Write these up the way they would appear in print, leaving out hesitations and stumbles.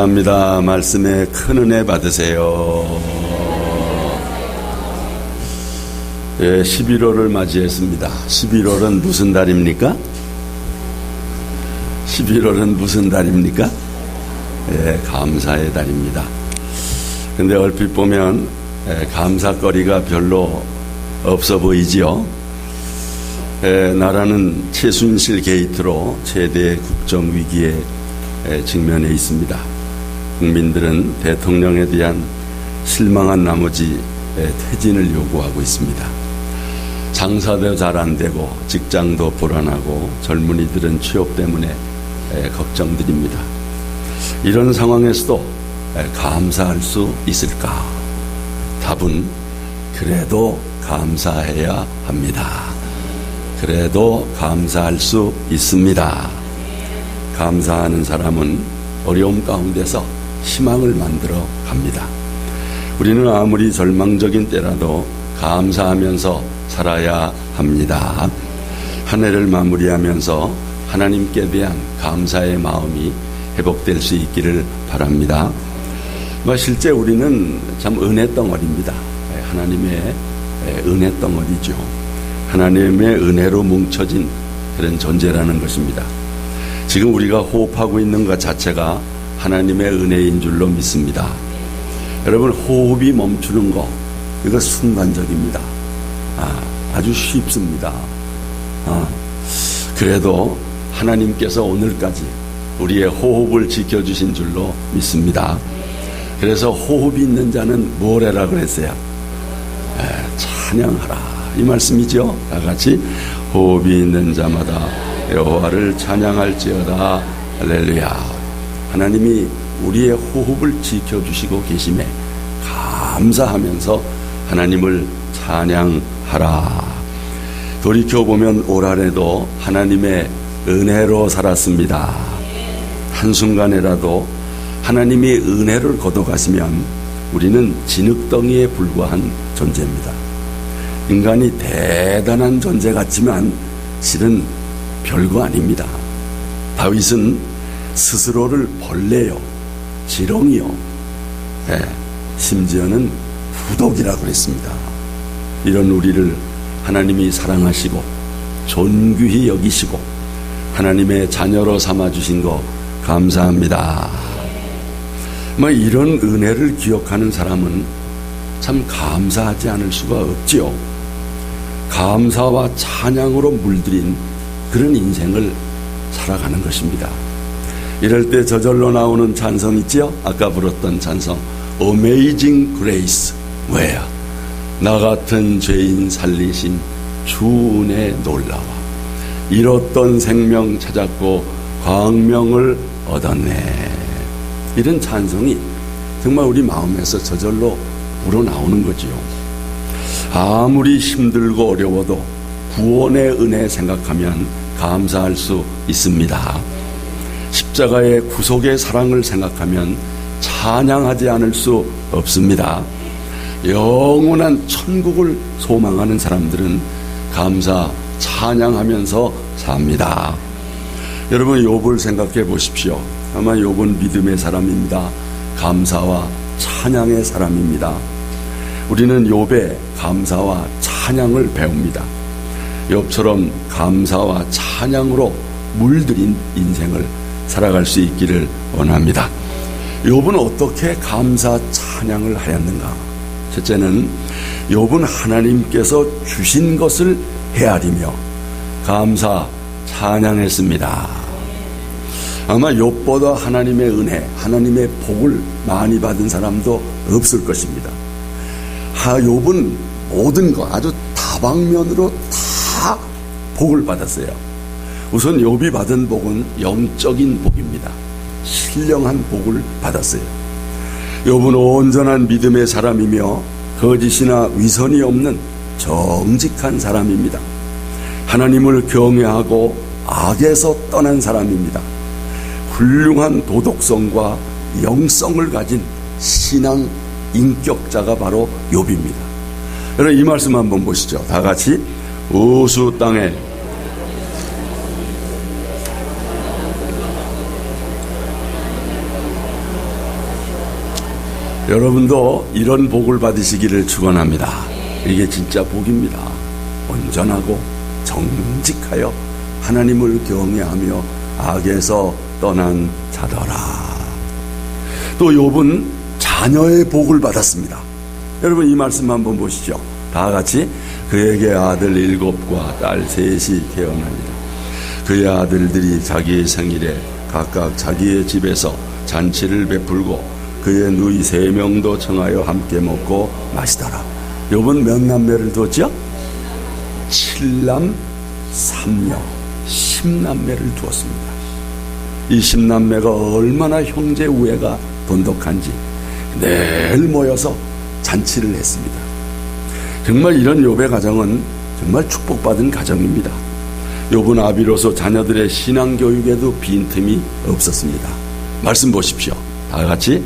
감사합니다. 말씀에 큰 은혜 받으세요. 11월을 맞이했습니다. 11월은 무슨 달입니까? 11월은 무슨 달입니까? 감사의 달입니다. 근데 얼핏 보면 감사거리가 별로 없어 보이지요. 나라는 최순실 게이트로 최대의 국정 위기에 직면해 있습니다. 국민들은 대통령에 대한 실망한 나머지 퇴진을 요구하고 있습니다. 장사도 잘 안 되고 직장도 불안하고 젊은이들은 취업 때문에 걱정드립니다. 이런 상황에서도 감사할 수 있을까? 답은 그래도 감사해야 합니다. 그래도 감사할 수 있습니다. 감사하는 사람은 어려움 가운데서 희망을 만들어 갑니다. 우리는 아무리 절망적인 때라도 감사하면서 살아야 합니다. 한 해를 마무리하면서 하나님께 대한 감사의 마음이 회복될 수 있기를 바랍니다. 실제 우리는 참 은혜 덩어리입니다. 하나님의 은혜 덩어리죠. 하나님의 은혜로 뭉쳐진 그런 존재라는 것입니다. 지금 우리가 호흡하고 있는 것 자체가 하나님의 은혜인 줄로 믿습니다. 여러분, 호흡이 멈추는 거, 이거 순간적입니다. 아주 쉽습니다. 그래도 하나님께서 오늘까지 우리의 호흡을 지켜주신 줄로 믿습니다. 그래서 호흡이 있는 자는 뭘 해라 그랬어요? 찬양하라, 이 말씀이죠. 다 같이 호흡이 있는 자마다 여호와를 찬양할지어다. 할렐루야. 하나님이 우리의 호흡을 지켜주시고 계심에 감사하면서 하나님을 찬양하라. 돌이켜보면 올 한해도 하나님의 은혜로 살았습니다. 한순간에라도 하나님이 은혜를 거둬가시면 우리는 진흙덩이에 불과한 존재입니다. 인간이 대단한 존재 같지만 실은 별거 아닙니다. 다윗은 스스로를 벌레요, 지렁이요, 심지어는 부독이라고 했습니다. 이런 우리를 하나님이 사랑하시고 존귀히 여기시고 하나님의 자녀로 삼아주신 거 감사합니다. 이런 은혜를 기억하는 사람은 참 감사하지 않을 수가 없지요. 감사와 찬양으로 물들인 그런 인생을 살아가는 것입니다. 이럴 때 저절로 나오는 찬송 있죠? 아까 부르던 찬송 Amazing Grace. 왜요? 나 같은 죄인 살리신 주 은혜 놀라워 잃었던 생명 찾았고 광명을 얻었네. 이런 찬송이 정말 우리 마음에서 저절로 우러나오는 거지요. 아무리 힘들고 어려워도 구원의 은혜 생각하면 감사할 수 있습니다. 십자가의 구속의 사랑을 생각하면 찬양하지 않을 수 없습니다. 영원한 천국을 소망하는 사람들은 감사, 찬양하면서 삽니다. 여러분, 욥을 생각해 보십시오. 아마 욥은 믿음의 사람입니다. 감사와 찬양의 사람입니다. 우리는 욥의 감사와 찬양을 배웁니다. 욥처럼 감사와 찬양으로 물들인 인생을 살아갈 수 있기를 원합니다. 욥은 어떻게 감사 찬양을 하였는가? 첫째는 욥은 하나님께서 주신 것을 헤아리며 감사 찬양했습니다. 아마 욥보다 하나님의 은혜, 하나님의 복을 많이 받은 사람도 없을 것입니다. 욥은 모든 것, 아주 다방면으로 다 복을 받았어요. 우선 욥이 받은 복은 영적인 복입니다. 신령한 복을 받았어요. 욥은 온전한 믿음의 사람이며 거짓이나 위선이 없는 정직한 사람입니다. 하나님을 경외하고 악에서 떠난 사람입니다. 훌륭한 도덕성과 영성을 가진 신앙 인격자가 바로 욥입니다. 여러분, 이 말씀 한번 보시죠. 다 같이 우수 땅에 여러분도 이런 복을 받으시기를 축원합니다. 이게 진짜 복입니다. 온전하고 정직하여 하나님을 경외하며 악에서 떠난 자더라. 또 욥은 자녀의 복을 받았습니다. 여러분 이 말씀 한번 보시죠. 다 같이 그에게 아들 7과 딸 3이 태어나니라. 그의 아들들이 자기의 생일에 각각 자기의 집에서 잔치를 베풀고 그의 누이 3명도 청하여 함께 먹고 마시더라. 욥은 몇 남매를 두었죠? 7남 3녀 10남매를 두었습니다. 이 10남매가 얼마나 형제 우애가 돈독한지 늘 모여서 잔치를 했습니다. 정말 이런 욥의 가정은 정말 축복받은 가정입니다. 욥은 아비로서 자녀들의 신앙교육에도 빈틈이 없었습니다. 말씀 보십시오. 다 같이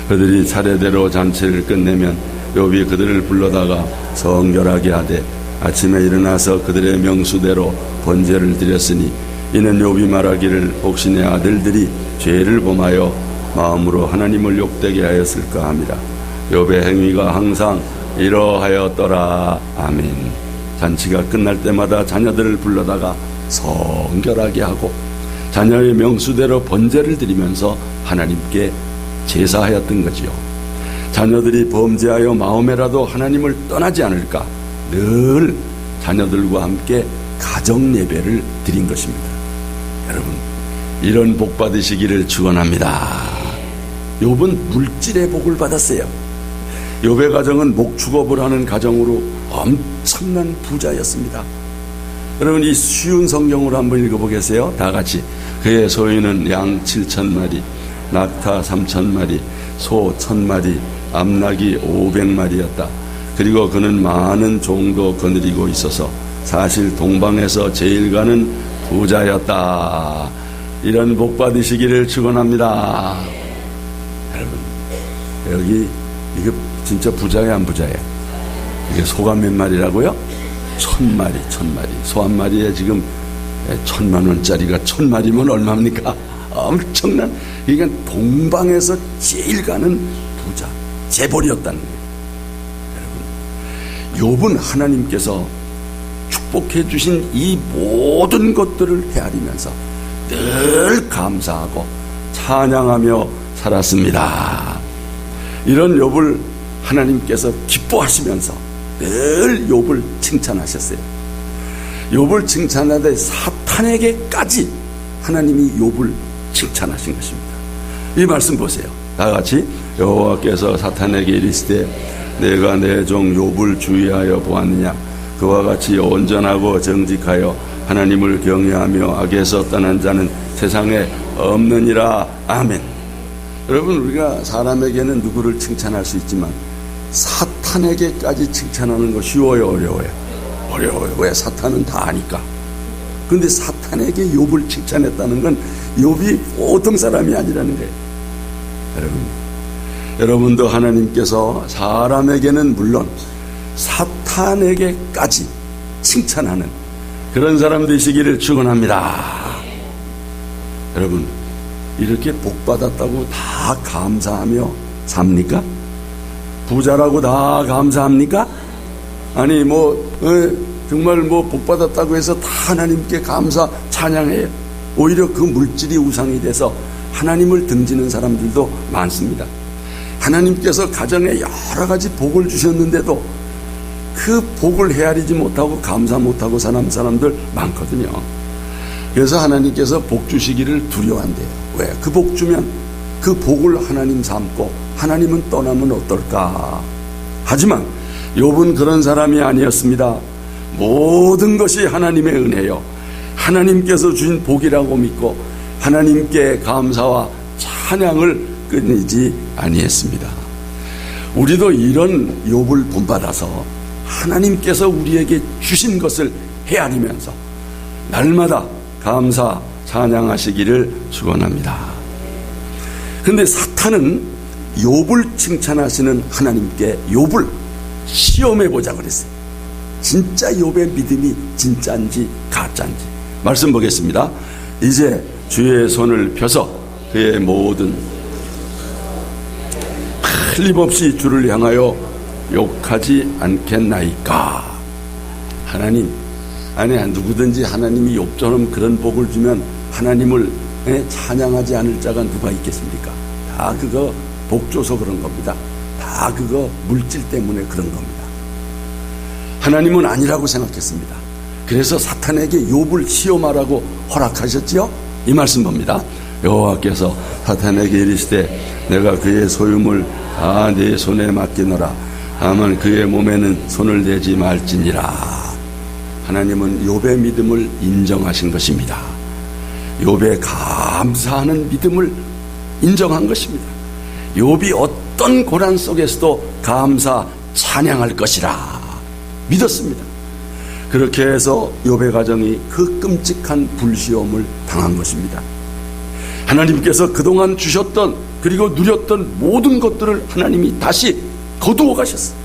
그들이 차례대로 잔치를 끝내면 욥이 그들을 불러다가 성결하게 하되 아침에 일어나서 그들의 명수대로 번제를 드렸으니 이는 욥이 말하기를 혹시 내 아들들이 죄를 범하여 마음으로 하나님을 욕되게 하였을까 합니다. 욥의 행위가 항상 이러하였더라. 아멘. 잔치가 끝날 때마다 자녀들을 불러다가 성결하게 하고 자녀의 명수대로 번제를 드리면서 하나님께 제사하였던 거지요. 자녀들이 범죄하여 마음에라도 하나님을 떠나지 않을까 늘 자녀들과 함께 가정 예배를 드린 것입니다. 여러분 이런 복 받으시기를 축원합니다. 욥은 물질의 복을 받았어요. 욥의 가정은 목축업을 하는 가정으로 엄청난 부자였습니다. 여러분 이 쉬운 성경으로 한번 읽어보겠어요? 다 같이. 그의 소유는 양 7,000마리, 낙타 3,000마리, 소 1,000마리, 암낙이 500마리였다. 그리고 그는 많은 종도 거느리고 있어서 사실 동방에서 제일 가는 부자였다. 이런 복 받으시기를 축원합니다. 여러분 여기 이게 진짜 부자야 안 부자야? 이게 소가 몇 마리라고요? 1,000마리. 소 한 마리에 지금 1,000,000원짜리가 1,000마리면 얼마입니까? 엄청난, 그러니까 동방에서 제일 가는 부자, 재벌이었다는 거예요. 여러분, 욥은 하나님께서 축복해 주신 이 모든 것들을 헤아리면서 늘 감사하고 찬양하며 살았습니다. 이런 욥을 하나님께서 기뻐하시면서 늘 욥을 칭찬하셨어요. 욥을 칭찬하되 사탄에게까지 하나님이 욥을 칭찬하신 것입니다. 이 말씀 보세요. 다 같이. 여호와께서 사탄에게 이르시되 내가 내 종 욥을 주의하여 보았느냐. 그와 같이 온전하고 정직하여 하나님을 경외하며 악에서 떠난 자는 세상에 없느니라. 아멘. 여러분, 우리가 사람에게는 누구를 칭찬할 수 있지만 사탄에게까지 칭찬하는 거 쉬워요, 어려워요? 어려워요. 왜? 사탄은 다 아니까. 근데 사탄에게 욥을 칭찬했다는 건 욥이 보통 사람이 아니라는 거예요. 여러분도 하나님께서 사람에게는 물론 사탄에게까지 칭찬하는 그런 사람 되시기를 축원합니다. 여러분, 이렇게 복 받았다고 다 감사하며 삽니까? 부자라고 다 감사합니까? 아니 정말 복 받았다고 해서 다 하나님께 감사 찬양해요. 오히려 그 물질이 우상이 돼서 하나님을 등지는 사람들도 많습니다. 하나님께서 가정에 여러 가지 복을 주셨는데도 그 복을 헤아리지 못하고 감사 못하고 사는 사람들 많거든요. 그래서 하나님께서 복 주시기를 두려워한대요. 왜? 그 복 주면 그 복을 하나님 삼고 하나님은 떠나면 어떨까? 하지만 욥은 그런 사람이 아니었습니다. 모든 것이 하나님의 은혜요, 하나님께서 주신 복이라고 믿고 하나님께 감사와 찬양을 끊이지 아니했습니다. 우리도 이런 욥을 본받아서 하나님께서 우리에게 주신 것을 헤아리면서 날마다 감사 찬양하시기를 축원합니다. 그런데 사탄은 욥을 칭찬하시는 하나님께 욥을 시험해보자 그랬어요. 진짜 욥의 믿음이 진짜인지 가짜인지. 말씀 보겠습니다. 이제 주의 손을 펴서 그의 모든 틀림없이 주를 향하여 욕하지 않겠나이까. 하나님, 아니 누구든지 하나님이 욥처럼 그런 복을 주면 하나님을 찬양하지 않을 자가 누가 있겠습니까? 다 그거 복 줘서 그런 겁니다. 다 그거 물질 때문에 그런 겁니다. 하나님은 아니라고 생각했습니다. 그래서 사탄에게 욥을 시험하라고 허락하셨지요? 이 말씀 봅니다. 여호와께서 사탄에게 이르시되 내가 그의 소유물 다 네 손에 맡기노라. 다만 그의 몸에는 손을 대지 말지니라. 하나님은 욥의 믿음을 인정하신 것입니다. 욥의 감사하는 믿음을 인정한 것입니다. 욥이 어떤 고난 속에서도 감사 찬양할 것이라 믿었습니다. 그렇게 해서 욥의 가정이 그 끔찍한 불시험을 당한 것입니다. 하나님께서 그동안 주셨던 그리고 누렸던 모든 것들을 하나님이 다시 거두어 가셨어요.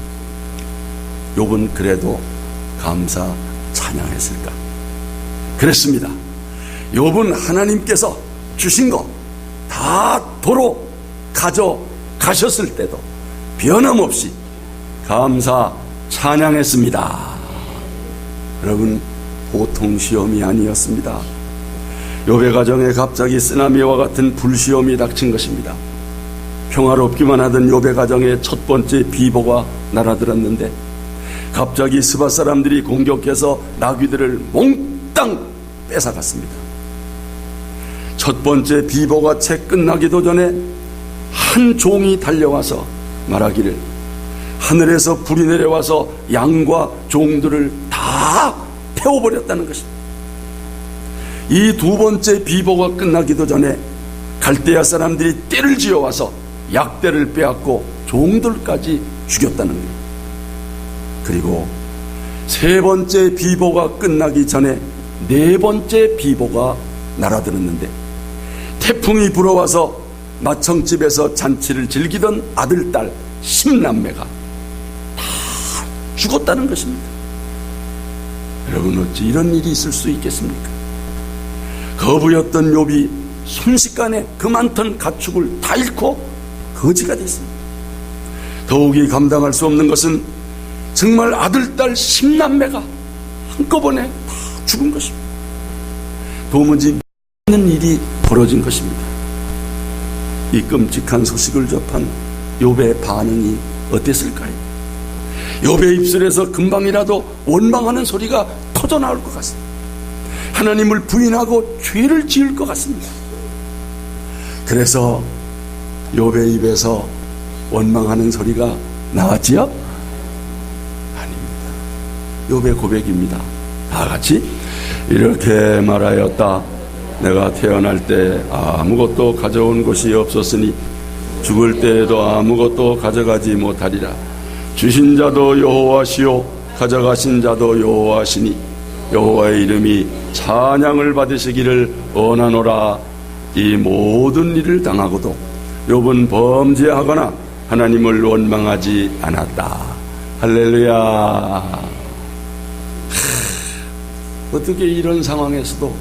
욥은 그래도 감사 찬양했을까? 그랬습니다. 욥은 하나님께서 주신 거 다 도로 가져가셨을 때도 변함없이 감사 찬양했습니다. 여러분, 보통 시험이 아니었습니다. 욥의 가정에 갑자기 쓰나미와 같은 불시험이 닥친 것입니다. 평화롭기만 하던 욥의 가정에 첫 번째 비보가 날아들었는데 갑자기 스바 사람들이 공격해서 나귀들을 몽땅 뺏어갔습니다. 첫 번째 비보가 채 끝나기도 전에 한 종이 달려와서 말하기를 하늘에서 불이 내려와서 양과 종들을 다 태워버렸다는 것입니다. 이 두 번째 비보가 끝나기도 전에 갈대아 사람들이 떼를 지어와서 약대를 빼앗고 종들까지 죽였다는 거예요. 그리고 세 번째 비보가 끝나기 전에 네 번째 비보가 날아들었는데 태풍이 불어와서 마청집에서 잔치를 즐기던 아들, 딸 10남매가 다 죽었다는 것입니다. 여러분, 어찌 이런 일이 있을 수 있겠습니까? 거부였던 욥이 순식간에 그 많던 가축을 다 잃고 거지가 됐습니다. 더욱이 감당할 수 없는 것은 정말 아들, 딸 10남매가 한꺼번에 다 죽은 것입니다. 도무지 믿는 일이 벌어진 것입니다. 이 끔찍한 소식을 접한 욥의 반응이 어땠을까요? 욥의 입술에서 금방이라도 원망하는 소리가 터져나올 것 같습니다. 하나님을 부인하고 죄를 지을 것 같습니다. 그래서 욥의 입에서 원망하는 소리가 나왔지요? 아닙니다. 욥의 고백입니다. 다 같이 이렇게 말하였다. 내가 태어날 때 아무것도 가져온 것이 없었으니 죽을 때에도 아무것도 가져가지 못하리라. 주신 자도 여호와시요 가져가신 자도 여호와시니 여호와의 이름이 찬양을 받으시기를 원하노라. 이 모든 일을 당하고도 욥은 범죄하거나 하나님을 원망하지 않았다. 할렐루야. 어떻게 이런 상황에서도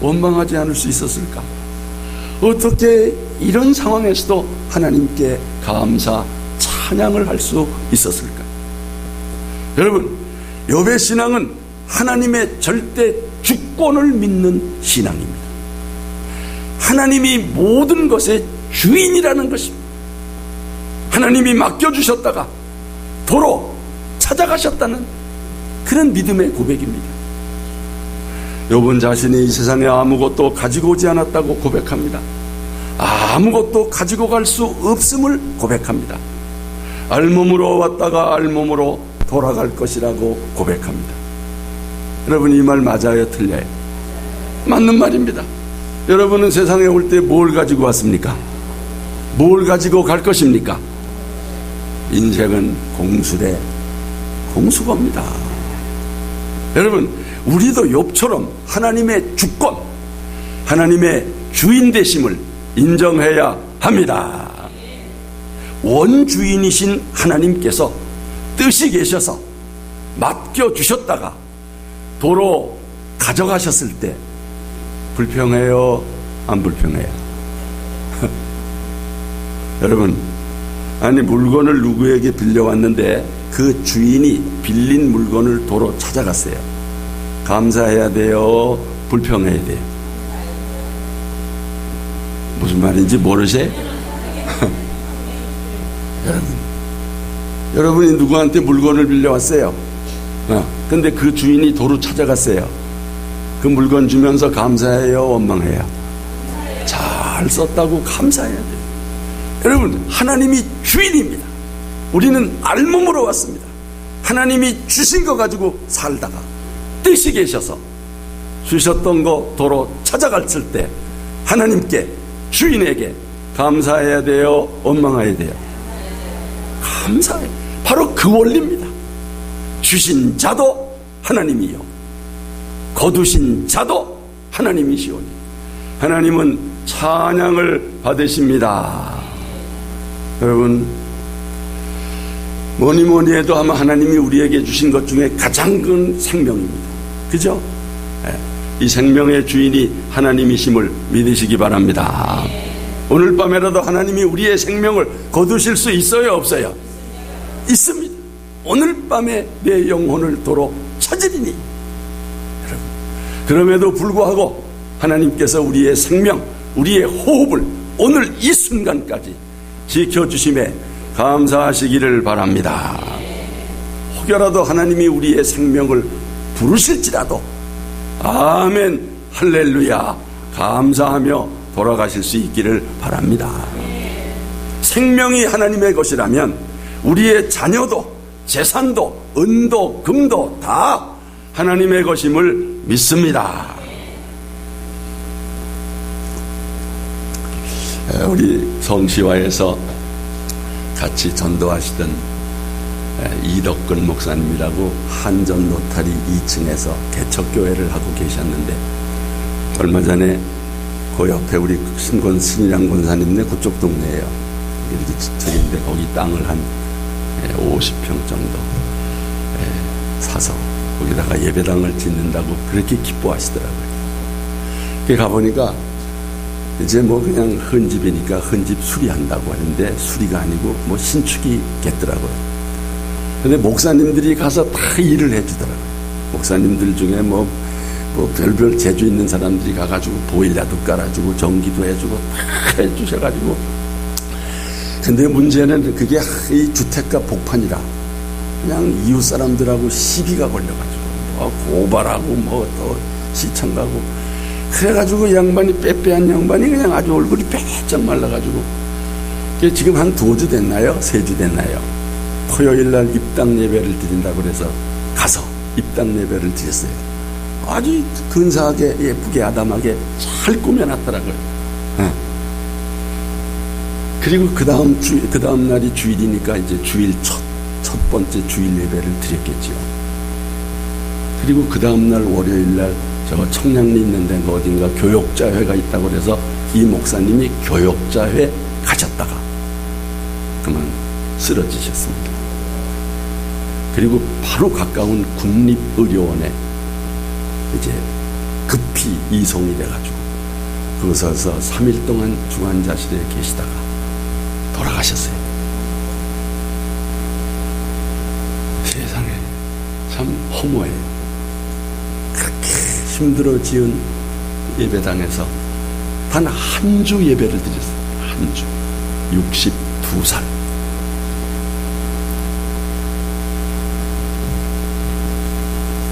원망하지 않을 수 있었을까? 어떻게 이런 상황에서도 하나님께 감사 찬양을 할 수 있었을까? 여러분, 욥의 신앙은 하나님의 절대 주권을 믿는 신앙입니다. 하나님이 모든 것의 주인이라는 것입니다. 하나님이 맡겨주셨다가 도로 찾아가셨다는 그런 믿음의 고백입니다. 욥은 자신이 이 세상에 아무것도 가지고 오지 않았다고 고백합니다. 아무것도 가지고 갈 수 없음을 고백합니다. 알몸으로 왔다가 알몸으로 돌아갈 것이라고 고백합니다. 여러분, 이 말 맞아요, 틀려요? 맞는 말입니다. 여러분은 세상에 올 때 뭘 가지고 왔습니까? 뭘 가지고 갈 것입니까? 인생은 공수래 공수겁니다. 여러분, 우리도 욥처럼 하나님의 주권, 하나님의 주인 되심을 인정해야 합니다. 원주인이신 하나님께서 뜻이 계셔서 맡겨주셨다가 도로 가져가셨을 때 불평해요? 안 불평해요? 여러분, 아니 물건을 누구에게 빌려왔는데 그 주인이 빌린 물건을 도로 찾아갔어요. 감사해야 돼요? 불평해야 돼요? 무슨 말인지 모르세요? 여러분이 누구한테 물건을 빌려왔어요. 근데 그 주인이 도로 찾아갔어요. 그 물건 주면서 감사해요? 원망해요? 잘 썼다고 감사해야 돼요. 여러분, 하나님이 주인입니다. 우리는 알몸으로 왔습니다. 하나님이 주신 거 가지고 살다가 뜻이 계셔서 주셨던 거 도로 찾아갔을 때 하나님께, 주인에게 감사해야 돼요? 원망해야 돼요? 감사해요. 바로 그 원리입니다. 주신 자도 하나님이요, 거두신 자도 하나님이시오니 하나님은 찬양을 받으십니다. 여러분, 뭐니 해도 아마 하나님이 우리에게 주신 것 중에 가장 큰 생명입니다. 그죠? 이 생명의 주인이 하나님이심을 믿으시기 바랍니다. 오늘 밤에라도 하나님이 우리의 생명을 거두실 수 있어요, 없어요? 있습니다. 오늘 밤에 내 영혼을 도로 찾으리니. 여러분, 그럼에도 불구하고 하나님께서 우리의 생명, 우리의 호흡을 오늘 이 순간까지 지켜주심에 감사하시기를 바랍니다. 혹여라도 하나님이 우리의 생명을 부르실지라도 아멘, 할렐루야, 감사하며 돌아가실 수 있기를 바랍니다. 생명이 하나님의 것이라면 우리의 자녀도 재산도 은도 금도 다 하나님의 것임을 믿습니다. 우리 성시화에서 같이 전도하시던 이덕근 목사님이라고 한전 노타리 2층에서 개척교회를 하고 계셨는데, 얼마 전에 그 옆에 우리 신권 신이랑 권사님네 그쪽 동네예요. 이렇게 저기인데 거기 땅을 한 50평 정도 사서 거기다가 예배당을 짓는다고 그렇게 기뻐하시더라고요. 거기 가보니까 이제 뭐 그냥 헌집이니까 헌집 수리한다고 하는데 수리가 아니고 뭐 신축이겠더라고요. 근데 목사님들이 가서 다 일을 해주더라고요. 목사님들 중에 뭐 별별 재주 있는 사람들이 가가지고 보일러도 깔아주고 전기도 해주고 다 해주셔가지고, 근데 문제는 그게 이 주택가 복판이라 그냥 이웃 사람들하고 시비가 걸려가지고 뭐 고발하고 뭐 또 시청 가고 그래가지고 양반이 빼빼한 양반이 그냥 아주 얼굴이 빼쩍 말라가지고, 지금 한 2주 됐나요? 3주 됐나요? 토요일날 입당 예배를 드린다고 그래서 가서 입당 예배를 드렸어요. 아주 근사하게 예쁘게 아담하게 잘 꾸며놨더라고요. 그리고 그 다음 날이 주일이니까 이제 주일 첫 번째 주일 예배를 드렸겠지요. 그리고 그 다음 날 월요일날 저 청량리 있는 데 어딘가 교역자회가 있다고 그래서 이 목사님이 교역자회 가셨다가 그만 쓰러지셨습니다. 그리고 바로 가까운 국립의료원에 이제 급히 이송이 돼가지고 그곳에서 3일 동안 중환자실에 계시다가 돌아가셨어요. 세상에 참 허무해요. 그렇게 힘들어 지은 예배당에서 단 한 주 예배를 드렸어요. 한 주. 62살.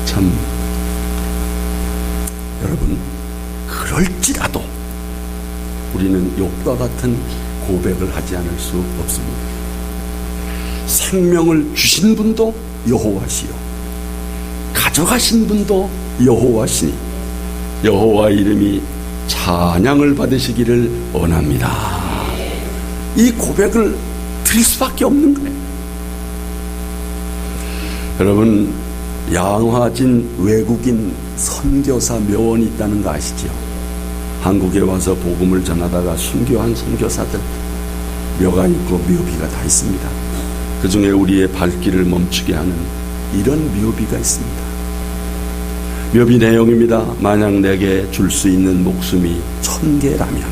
참, 여러분, 그럴지라도 우리는 욥과 같은 고백을 하지 않을 수 없습니다. 생명을 주신 분도 여호와시요, 가져가신 분도 여호와시니 여호와 이름이 찬양을 받으시기를 원합니다. 이 고백을 드릴 수밖에 없는 거예요. 여러분, 양화진 외국인 선교사 묘원이 있다는 거 아시죠? 한국에 와서 복음을 전하다가 순교한 선교사들 묘가 있고 묘비가 다 있습니다. 그 중에 우리의 발길을 멈추게 하는 이런 묘비가 있습니다. 묘비 내용입니다. 만약 내게 줄 수 있는 목숨이 1000개라면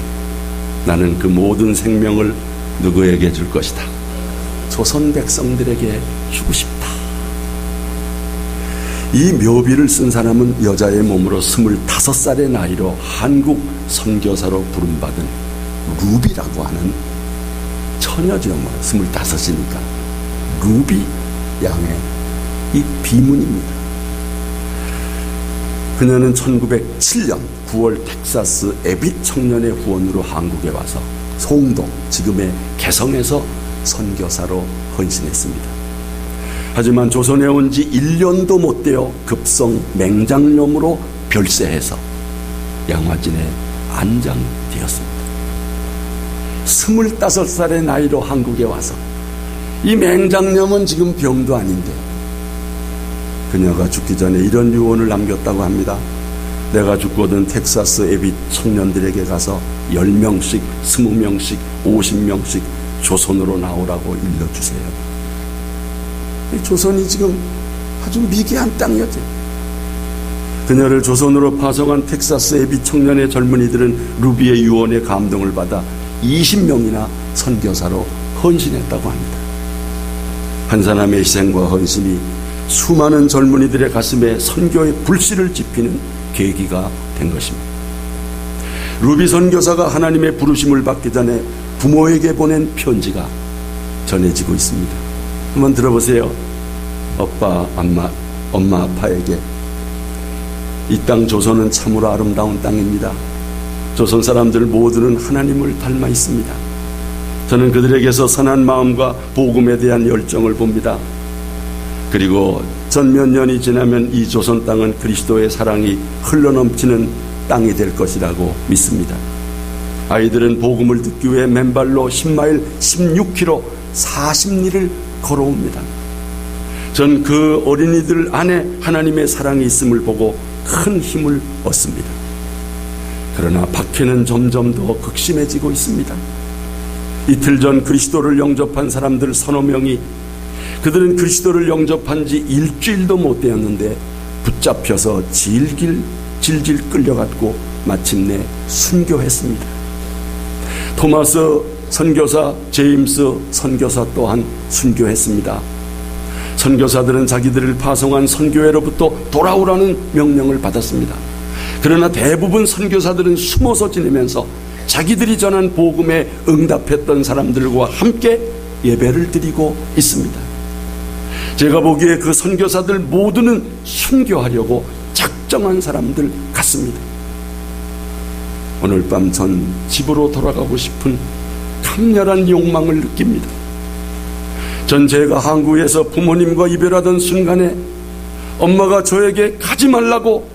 나는 그 모든 생명을 누구에게 줄 것이다. 조선 백성들에게 주고 싶다. 이 묘비를 쓴 사람은 여자의 몸으로 25살의 나이로 한국 선교사로 부름받은 루비라고 하는 처녀죠. 25이니까 루비 양의 이 비문입니다. 그녀는 1907년 9월 텍사스 에빗 청년의 후원으로 한국에 와서 송도, 지금의 개성에서 선교사로 헌신했습니다. 하지만 조선에 온 지 1년도 못 되어 급성 맹장염으로 별세해서 양화진에 안장되었습니다. 25살의 나이로 한국에 와서 이 맹장염은 지금 병도 아닌데 그녀가 죽기 전에 이런 유언을 남겼다고 합니다. 내가 죽거든 텍사스 에빗 청년들에게 가서 10명씩, 20명씩, 50명씩 조선으로 나오라고 일러주세요. 조선이 지금 아주 미개한 땅이었죠. 그녀를 조선으로 파송한 텍사스 에빗 청년의 젊은이들은 루비의 유언에 감동을 받아 20명이나 선교사로 헌신했다고 합니다. 한 사람의 희생과 헌신이 수많은 젊은이들의 가슴에 선교의 불씨를 지피는 계기가 된 것입니다. 루비 선교사가 하나님의 부르심을 받기 전에 부모에게 보낸 편지가 전해지고 있습니다. 한번 들어보세요. 엄마 아빠에게 이 땅 조선은 참으로 아름다운 땅입니다. 조선 사람들 모두는 하나님을 닮아 있습니다. 저는 그들에게서 선한 마음과 복음에 대한 열정을 봅니다. 그리고 전 몇 년이 지나면 이 조선 땅은 그리스도의 사랑이 흘러넘치는 땅이 될 것이라고 믿습니다. 아이들은 복음을 듣기 위해 맨발로 10마일 16km 40리를 걸어옵니다. 전 그 어린이들 안에 하나님의 사랑이 있음을 보고 큰 힘을 얻습니다. 그러나 박해는 점점 더 극심해지고 있습니다. 이틀 전 그리스도를 영접한 사람들 서너 명이 그들은 그리스도를 영접한 지 일주일도 못 되었는데 붙잡혀서 질질 끌려갔고 마침내 순교했습니다. 토마스 선교사, 제임스 선교사 또한 순교했습니다. 선교사들은 자기들을 파송한 선교회로부터 돌아오라는 명령을 받았습니다. 그러나 대부분 선교사들은 숨어서 지내면서 자기들이 전한 복음에 응답했던 사람들과 함께 예배를 드리고 있습니다. 제가 보기에 그 선교사들 모두는 순교하려고 작정한 사람들 같습니다. 오늘 밤 전 집으로 돌아가고 싶은 강렬한 욕망을 느낍니다. 전 제가 한국에서 부모님과 이별하던 순간에 엄마가 저에게 가지 말라고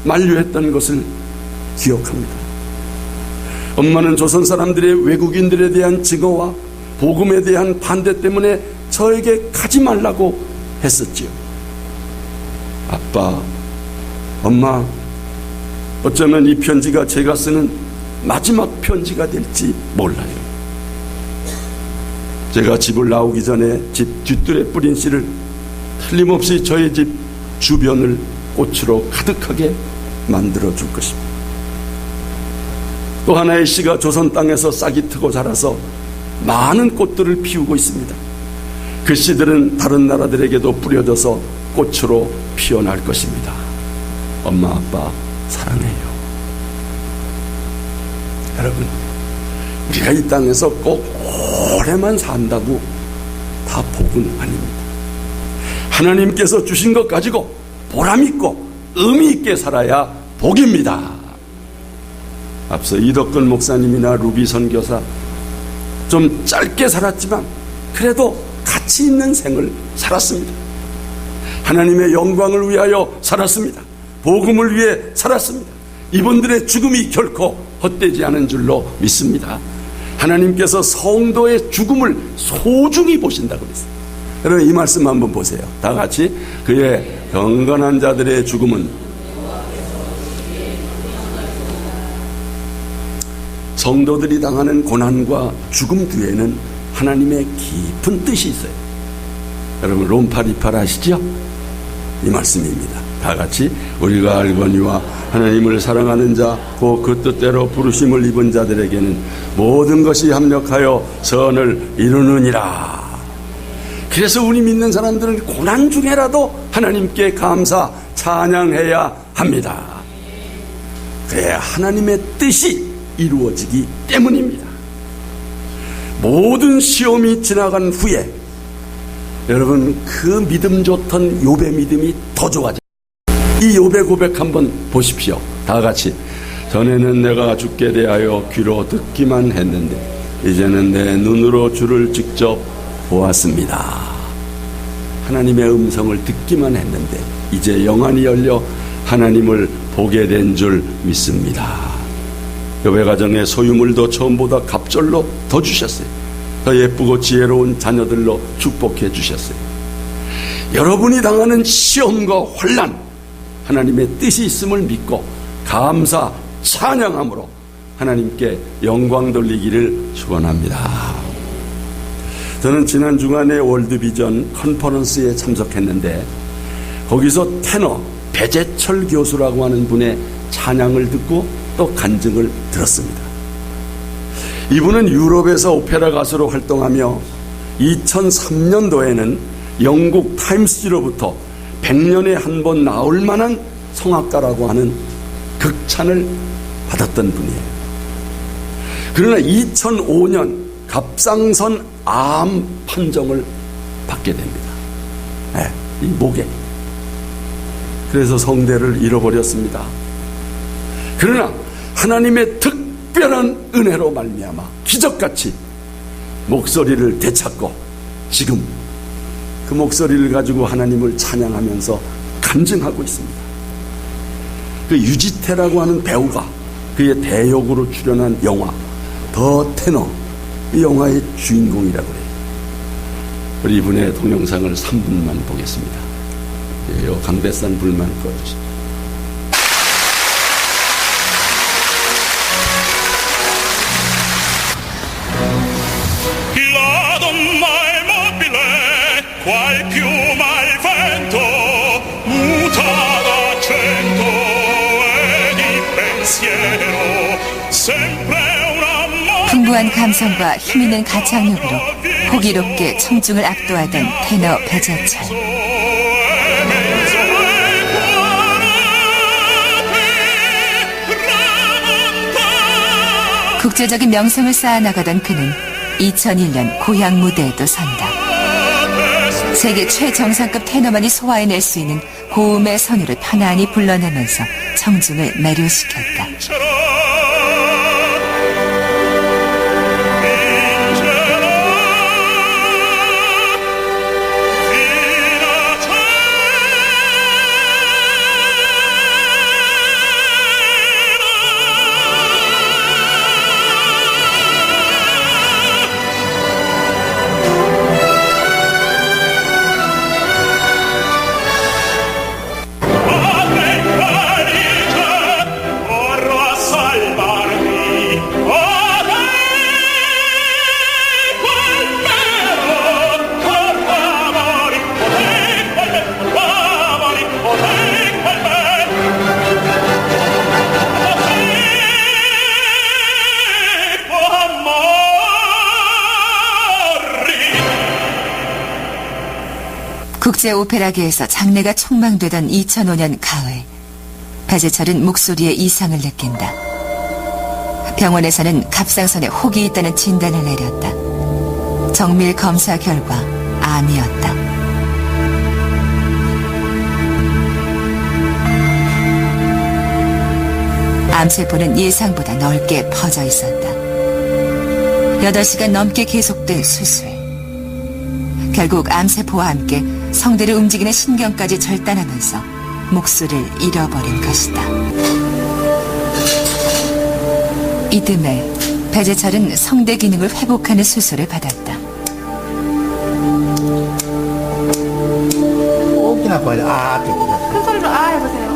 만류했던 것을 기억합니다. 엄마는 조선 사람들의 외국인들에 대한 증오와 복음에 대한 반대 때문에 저에게 가지 말라고 했었지요. 아빠, 엄마, 어쩌면 이 편지가 제가 쓰는 마지막 편지가 될지 몰라요. 제가 집을 나오기 전에 집 뒷뜰에 뿌린 씨를 틀림없이 저희 집 주변을 꽃으로 가득하게 만들어 줄 것입니다. 또 하나의 씨가 조선 땅에서 싹이 트고 자라서 많은 꽃들을 피우고 있습니다. 그 씨들은 다른 나라들에게도 뿌려져서 꽃으로 피어날 것입니다. 엄마, 아빠 사랑해요. 여러분, 우리가 이 땅에서 꼭 오래만 산다고 다 복은 아닙니다. 하나님께서 주신 것 가지고 보람있고 의미있게 살아야 복입니다. 앞서 이덕근 목사님이나 루비 선교사 좀 짧게 살았지만 그래도 가치 있는 생을 살았습니다. 하나님의 영광을 위하여 살았습니다. 복음을 위해 살았습니다. 이분들의 죽음이 결코 헛되지 않은 줄로 믿습니다. 하나님께서 성도의 죽음을 소중히 보신다고 그랬어요. 여러분 이 말씀 한번 보세요. 다 같이. 그의 경건한 자들의 죽음은 성도들이 당하는 고난과 죽음 뒤에는 하나님의 깊은 뜻이 있어요. 여러분 롬파리팔 아시죠? 이 말씀입니다. 다 같이. 우리가 알거니와 하나님을 사랑하는 자 곧 그 뜻대로 부르심을 입은 자들에게는 모든 것이 합력하여 선을 이루느니라. 그래서 우리 믿는 사람들은 고난 중에라도 하나님께 감사 찬양해야 합니다. 그래야 하나님의 뜻이 이루어지기 때문입니다. 모든 시험이 지나간 후에 여러분 그 믿음 좋던 욥의 믿음이 더 좋아져요. 이 욥의 고백 한번 보십시오. 다 같이. 전에는 내가 주께 대하여 귀로 듣기만 했는데 이제는 내 눈으로 주를 직접 보았습니다. 하나님의 음성을 듣기만 했는데 이제 영안이 열려 하나님을 보게 된 줄 믿습니다. 욥의 가정에 소유물도 처음보다 갑절로 더 주셨어요. 더 예쁘고 지혜로운 자녀들로 축복해 주셨어요. 여러분이 당하는 시험과 환난, 하나님의 뜻이 있음을 믿고 감사 찬양함으로 하나님께 영광 돌리기를 축원합니다. 저는 지난 주간에 월드비전 컨퍼런스에 참석했는데 거기서 테너 배재철 교수라고 하는 분의 찬양을 듣고 또 간증을 들었습니다. 이분은 유럽에서 오페라 가수로 활동하며 2003년도에는 영국 타임스지로부터 100년에 한 번 나올 만한 성악가라고 하는 극찬을 받았던 분이에요. 그러나 2005년 갑상선 암 판정을 받게 됩니다. 네, 이 목에. 그래서 성대를 잃어버렸습니다. 그러나 하나님의 특별한 은혜로 말미암아 기적같이 목소리를 되찾고 지금 그 목소리를 가지고 하나님을 찬양하면서 간증하고 있습니다. 그 유지태라고 하는 배우가 그의 대역으로 출연한 영화 더 테너, 이 영화의 주인공이라고 해요. 우리 이분의 동영상을 3분만 보겠습니다. 이 강대산 불만 꺼주시죠. Qual piuma il vento mutava cento e di pensiero sempre una 풍부한 감성과 힘있는 가창력으로 호기롭게 청중을 압도하던 테너 배재철. 국제적인 명성을 쌓아나가던 그는 2001년 고향 무대에도 선다. 세계 최정상급 테너만이 소화해낼 수 있는 고음의 선율을 편안히 불러내면서 청중을 매료시켰다. 국제 오페라계에서 장래가 촉망되던 2005년 가을, 배재철은 목소리에 이상을 느낀다. 병원에서는 갑상선에 혹이 있다는 진단을 내렸다. 정밀 검사 결과 암이었다. 암세포는 예상보다 넓게 퍼져 있었다. 8시간 넘게 계속된 수술. 결국 암세포와 함께 성대를 움직이는 신경까지 절단하면서 목소리를 잃어버린 것이다. 이듬해 배재철은 성대 기능을 회복하는 수술을 받았다. 큰 소리로 아 해보세요.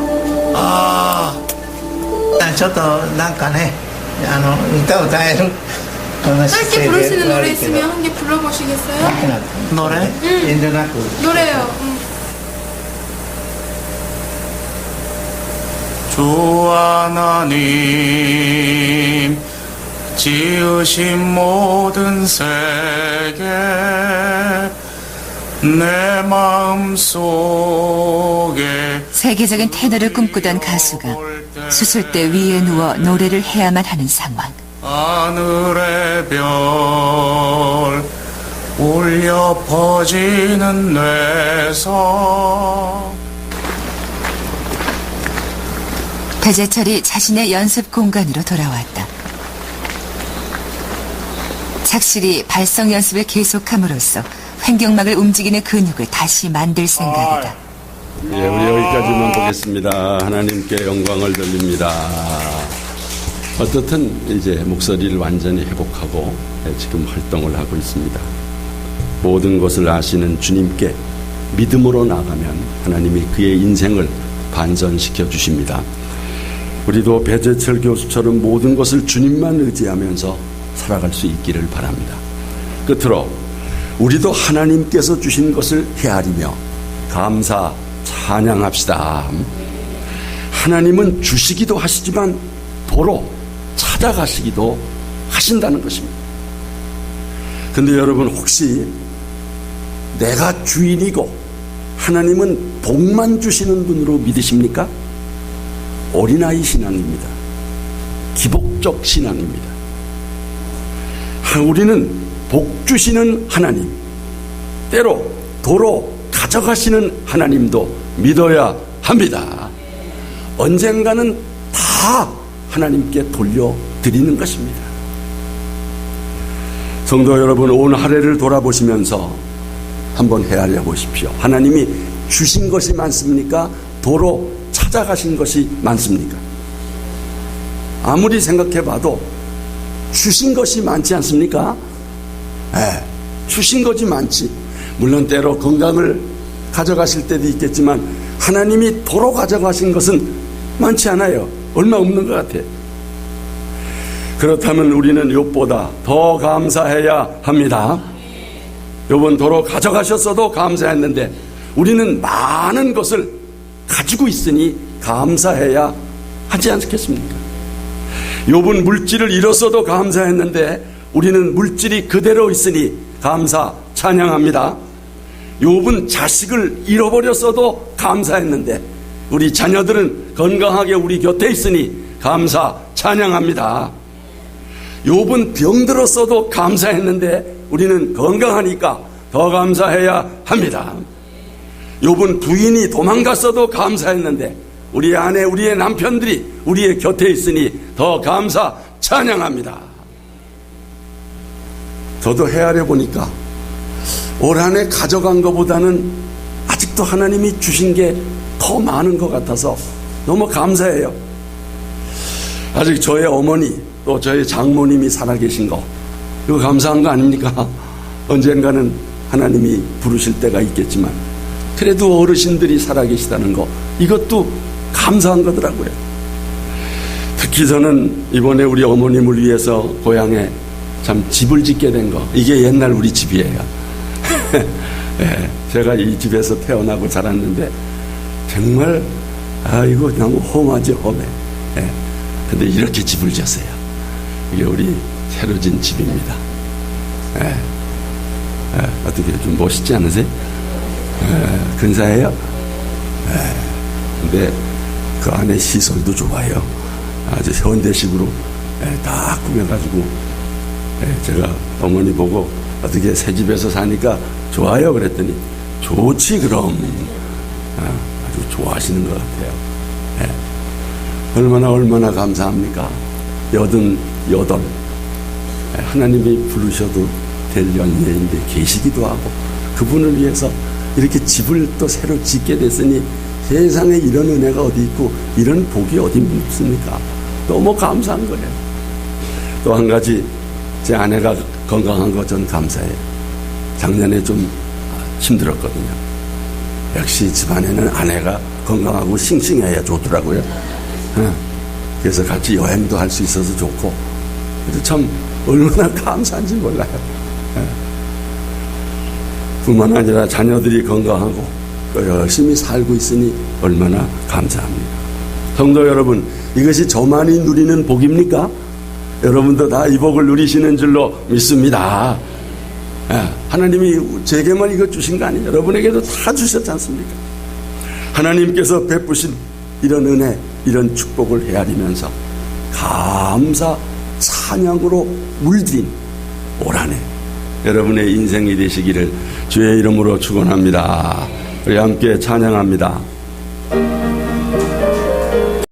짧게 부르시는 노래 있으면 한 개 불러보시겠어요? 노래? 노래요. 주 하나님 지으신 모든 세계 내 마음속에 세계적인 테너를 꿈꾸던 가수가 수술대 위에 누워 노래를 해야만 하는 상황. 하늘의 별 울려 퍼지는 뇌성. 배재철이 자신의 연습 공간으로 돌아왔다. 착실히 발성 연습을 계속함으로써 횡격막을 움직이는 근육을 다시 만들 생각이다. 예, 우리 여기까지만 보겠습니다. 하나님께 영광을 돌립니다. 어떻든 이제 목소리를 완전히 회복하고 지금 활동을 하고 있습니다. 모든 것을 아시는 주님께 믿음으로 나가면 하나님이 그의 인생을 반전시켜 주십니다. 우리도 배재철 교수처럼 모든 것을 주님만 의지하면서 살아갈 수 있기를 바랍니다. 끝으로 우리도 하나님께서 주신 것을 헤아리며 감사 찬양합시다. 하나님은 주시기도 하시지만 도로 찾아가시기도 하신다는 것입니다. 근데 여러분, 혹시 내가 주인이고 하나님은 복만 주시는 분으로 믿으십니까? 어린아이 신앙입니다. 기복적 신앙입니다. 우리는 복 주시는 하나님, 때로 도로 가져가시는 하나님도 믿어야 합니다. 언젠가는 다 하나님께 돌려드리는 것입니다. 성도 여러분, 온 한 해를 돌아보시면서 한번 헤아려 보십시오. 하나님이 주신 것이 많습니까? 도로 찾아가신 것이 많습니까? 아무리 생각해봐도 주신 것이 많지 않습니까? 네, 주신 것이 많지. 물론 때로 건강을 가져가실 때도 있겠지만 하나님이 도로 가져가신 것은 많지 않아요. 얼마 없는 것 같아요. 그렇다면 우리는 욥보다 더 감사해야 합니다. 욥은 도로 가져가셨어도 감사했는데 우리는 많은 것을 가지고 있으니 감사해야 하지 않겠습니까? 욥은 물질을 잃었어도 감사했는데 우리는 물질이 그대로 있으니 감사 찬양합니다. 욥은 자식을 잃어버렸어도 감사했는데 우리 자녀들은 건강하게 우리 곁에 있으니 감사 찬양합니다. 욥은 병들었어도 감사했는데 우리는 건강하니까 더 감사해야 합니다. 욥은 부인이 도망갔어도 감사했는데 우리 아내, 우리의 남편들이 우리의 곁에 있으니 더 감사 찬양합니다. 저도 헤아려 보니까 올 한 해 가져간 것보다는 아직도 하나님이 주신 게 더 많은 것 같아서 너무 감사해요. 아직 저의 어머니 또 저의 장모님이 살아계신 거, 이거 감사한 거 아닙니까? 언젠가는 하나님이 부르실 때가 있겠지만 그래도 어르신들이 살아계시다는 거, 이것도 감사한 거더라고요. 특히 저는 이번에 우리 어머님을 위해서 고향에 참 집을 짓게 된 거, 이게 옛날 우리 집이에요. 네, 제가 이 집에서 태어나고 자랐는데 정말 이거 너무 험하지, 험해. 네, 근데 이렇게 집을 지었어요. 이게 우리 새로 진 집입니다. 네, 어떻게 좀 멋있지 않으세요? 근사해요? 근데 그 안에 시설도 좋아요. 아주 현대식으로 다 꾸며가지고 제가 어머니 보고 어떻게 새 집에서 사니까 좋아요 그랬더니 좋지 그럼. 아주 좋아하시는 것 같아요. 얼마나 감사합니까? 88 하나님이 부르셔도 될 연예인데 계시기도 하고 그분을 위해서 이렇게 집을 또 새로 짓게 됐으니 세상에 이런 은혜가 어디 있고 이런 복이 어디 있습니까? 너무 감사한 거예요. 또 한 가지, 제 아내가 건강한 거 전 감사해요. 작년에 좀 힘들었거든요. 역시 집안에는 아내가 건강하고 싱싱해야 좋더라고요. 그래서 같이 여행도 할 수 있어서 좋고, 그래서 참 얼마나 감사한지 몰라요. 뿐만 아니라 자녀들이 건강하고 또 열심히 살고 있으니 얼마나 감사합니다. 성도 여러분, 이것이 저만이 누리는 복입니까? 여러분도 다 이 복을 누리시는 줄로 믿습니다. 하나님이 제게만 이거 주신 거 아니에요. 여러분에게도 다 주셨지 않습니까? 하나님께서 베푸신 이런 은혜, 이런 축복을 헤아리면서 감사 찬양으로 물들인 올 한 해 여러분의 인생이 되시기를 주의 이름으로 축원합니다. 우리 함께 찬양합니다.